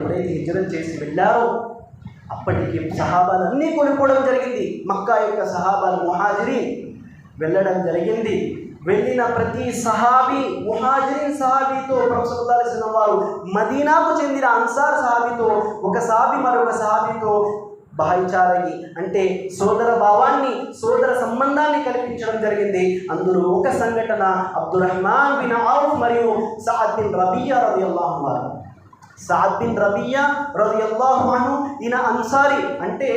ఎవరైతే హిజ్రత్ చేసి వెళ్ళారో అప్పటికి సహాబాలు అన్నీ కోల్పోవడం జరిగింది. మక్కా యొక్క సహాబాలు ముహాజిరీన్ వెళ్ళడం జరిగింది. వెళ్ళిన ప్రతి సహాబీ ముహాజిరీన్ సహాబీతో ప్రవక్త సల్లల్లాహు అలైహి వసల్లం వారు మదీనాకు చెందిన అన్సార్ సహాబీతో ఒక సహాబీ మరొక సహాబీతో భాయిచారగి అంటే సోదర భావాన్ని సోదర సంబంధాన్ని కల్పించడం జరిగింది. అందులో ఒక సంఘటన అబ్దుర్రహ్మాన్ బిన్ ఔఫ్ మరియు సఅద్ బిన్ రబియా రదియల్లాహు అన్హు. సఅద్ బిన్ రబియా రదియల్లాహు అన్హు ఈయన అన్సారీ అంటే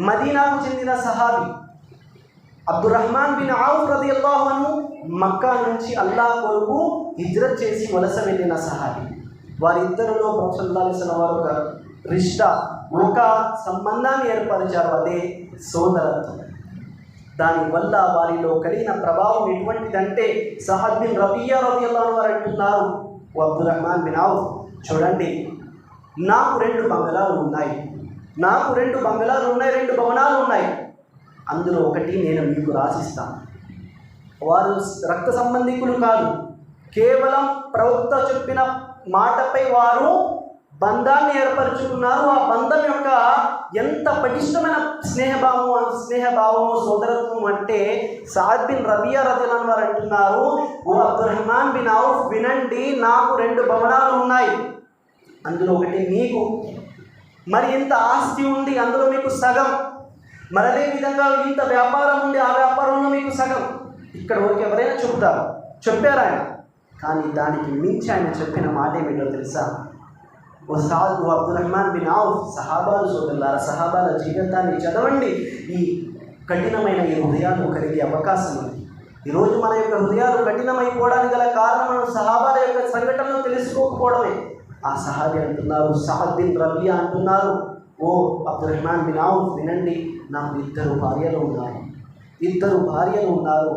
మదీనాకు చెందిన సహాబీ. అబ్దుర్రహ్మాన్ బిన్ ఔఫ్ రదియల్లాహు అన్హు మక్కా నుంచి అల్లాహ్ కొరకు హిజ్రత్ చేసి వలస వెళ్ళిన సహాబీ. వారిద్దరిలో ప్రవక్త సల్లల్లాహు అలైహి వసల్లం వారు ఒక రిష్తా ఒక సంబంధాన్ని ఏర్పరిచారు, అదే సోదరత్వం. దానివల్ల వారిలో కలిగిన ప్రభావం ఎటువంటిదంటే సఅద్ బిన్ రబియా రదియల్లాహు అన్హు వారు అంటున్నారు, ఓ అబ్దుర్రహ్మాన్ బిన్ ఔఫ్ చూడండి, నాకు 2 బంగళాలు ఉన్నాయి, 2 భవనాలు ఉన్నాయి. అందులో ఒకటి నేను మీకు రాసిస్తాను. వారు రక్త సంబంధికులు కాదు, కేవలం ప్రవక్త చెప్పిన మాటపై వారు బంధాన్ని ఏర్పరచుకున్నారు. ఆ బంధం యొక్క ఎంత పటిష్టమైన స్నేహభావము సోదరత్వం అంటే సఅద్ బిన్ రబియా రదియల్లాహు అన్హు వారు అంటున్నారు, ఓ అబ్దుర్రహ్మాన్ బిన్ ఔఫ్ వినండి, నాకు 2 భవనాలు ఉన్నాయి, అందులో ఒకటి మీకు, మరి ఇంత ఆస్తి ఉంది, అందులో మీకు సగం, మరి అదే విధంగా ఇంత వ్యాపారం ఉంది, ఆ వ్యాపారంలో మీకు సగం. ఇక్కడ వరకు ఎవరైనా చెప్పారు ఆయన, కానీ దానికి మించి ఆయన చెప్పిన మాట ఏమిటో తెలుసా? ఓ అబ్దుర్రహ్మాన్ బిన్ ఔఫ్ సహాబాలు సోదరులారా, సహాబాల జీవితాన్ని చదవండి. ఈ కఠినమైన ఈ హృదయాలు కలిగే అవకాశం ఉంది. ఈరోజు మన యొక్క హృదయాలు కఠినమైపోవడానికి గల కారణం మనం సహాబాల యొక్క సంఘటనలు తెలుసుకోకపోవడమే. ఆ సహాబీ అంటున్నారు, సఅద్ బిన్ రబియా అంటున్నారు, ఓ అబ్దుర్రహ్మాన్ బిన్ ఔఫ్ వినండి, నాకు 2 భార్యలు ఉన్నారు.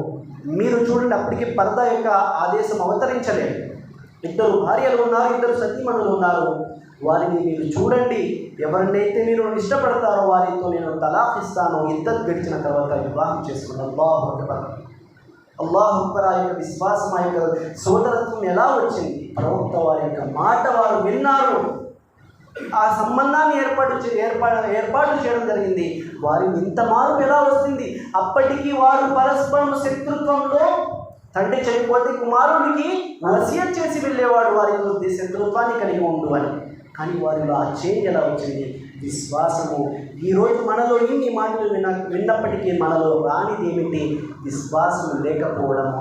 మీరు చూడండి, అప్పటికి పర్దా యొక్క ఆదేశం అవతరించలేదు. 2 భార్యలు ఉన్నారు, 2 సతీమణులు ఉన్నారు. వారిని మీరు చూడండి, ఎవరినైతే మీరు ఇష్టపడతారో వారితో నేను తలాఖ్ ఇస్తాను, ఇద్దరు గడిచిన తర్వాత వివాహం చేసుకున్నాను. అల్లాహు అక్బర్. ఆ యొక్క విశ్వాసం, ఆ యొక్క సోదరత్వం ఎలా వచ్చింది? ప్రవక్త వారి యొక్క మాట వారు విన్నారు, ఆ సంబంధాన్ని ఏర్పాటు చేయడం జరిగింది. వారి ఇంత మార్పు ఎలా వస్తుంది? అప్పటికి వారు పరస్పరం శత్రుత్వంలో, తండ్రి చనిపోతే కుమారుడికి వసియత్ చేసి వెళ్ళేవాడు వారితో శత్రుత్వాన్ని కలిగి ఉండు అని. కానీ వారిలో ఆ చేంజ్ ఎలా వచ్చింది? విశ్వాసము. ఈరోజు మనలో ఇన్ని మాటలు విన్నప్పటికీ మనలో రానిది ఏమిటి? విశ్వాసం లేకపోవడము.